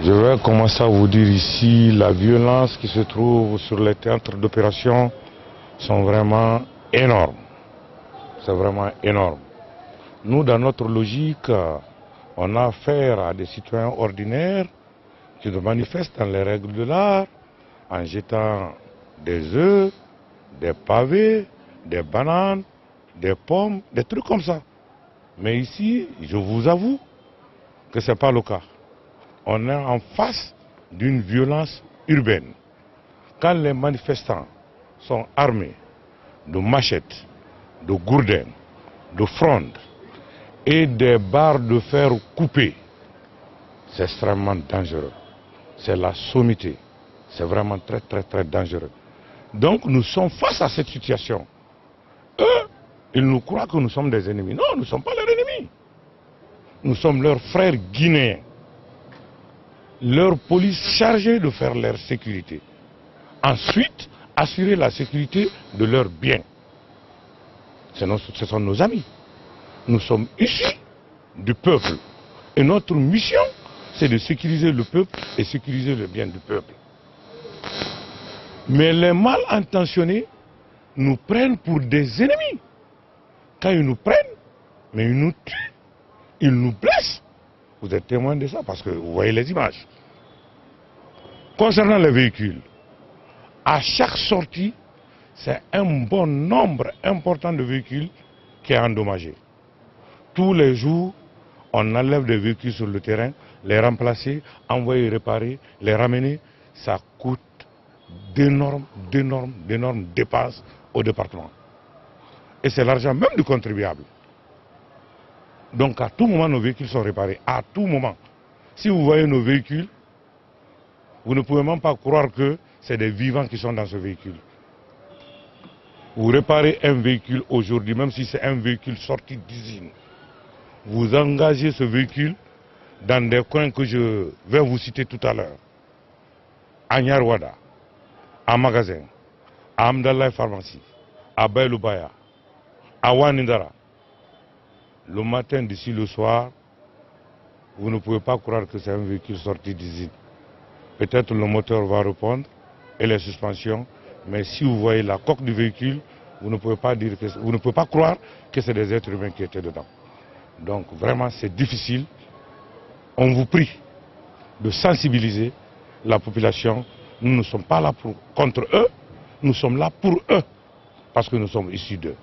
Je vais commencer à vous dire ici, la violence qui se trouve sur les théâtres d'opération sont vraiment énormes. C'est vraiment énorme. Nous, dans notre logique, on a affaire à des citoyens ordinaires qui nous manifestent dans les règles de l'art en jetant des œufs, des pavés, des bananes, des pommes, des trucs comme ça. Mais ici, je vous avoue que ce n'est pas le cas. On est en face d'une violence urbaine. Quand les manifestants sont armés de machettes, de gourdins, de frondes et des barres de fer coupées, c'est extrêmement dangereux. C'est la sommité. C'est vraiment très très dangereux. Donc nous sommes face à cette situation. Eux, ils nous croient que nous sommes des ennemis. Non, nous ne sommes pas leurs ennemis. Nous sommes leurs frères guinéens. Leur police chargée de faire leur sécurité. Ensuite, assurer la sécurité de leurs biens. Ce sont nos amis. Nous sommes issus du peuple. Et notre mission, c'est de sécuriser le peuple et sécuriser le bien du peuple. Mais les mal intentionnés nous prennent pour des ennemis. Quand ils nous prennent, mais ils nous tuent, ils nous blessent. Vous êtes témoin de ça parce que vous voyez les images. Concernant les véhicules, à chaque sortie, c'est un bon nombre important de véhicules qui est endommagé. Tous les jours, on enlève des véhicules sur le terrain, les remplacer, envoyer réparer, les ramener. Ça coûte d'énormes dépenses au département. Et c'est l'argent même du contribuable. Donc à tout moment, nos véhicules sont réparés. À tout moment. Si vous voyez nos véhicules, vous ne pouvez même pas croire que c'est des vivants qui sont dans ce véhicule. Vous réparez un véhicule aujourd'hui, même si c'est un véhicule sorti d'usine. Vous engagez ce véhicule dans des coins que je vais vous citer tout à l'heure. À Nyarwada, à Magasin, à Amdallah Pharmacie, à Baïloubaya, à Wanindara. Le matin d'ici le soir, vous ne pouvez pas croire que c'est un véhicule sorti d'usine. Peut-être le moteur va répondre et les suspensions, mais si vous voyez la coque du véhicule, vous ne pouvez pas croire que c'est des êtres humains qui étaient dedans. Donc vraiment c'est difficile. On vous prie de sensibiliser la population. Nous ne sommes pas là contre eux, nous sommes là pour eux, parce que nous sommes issus d'eux.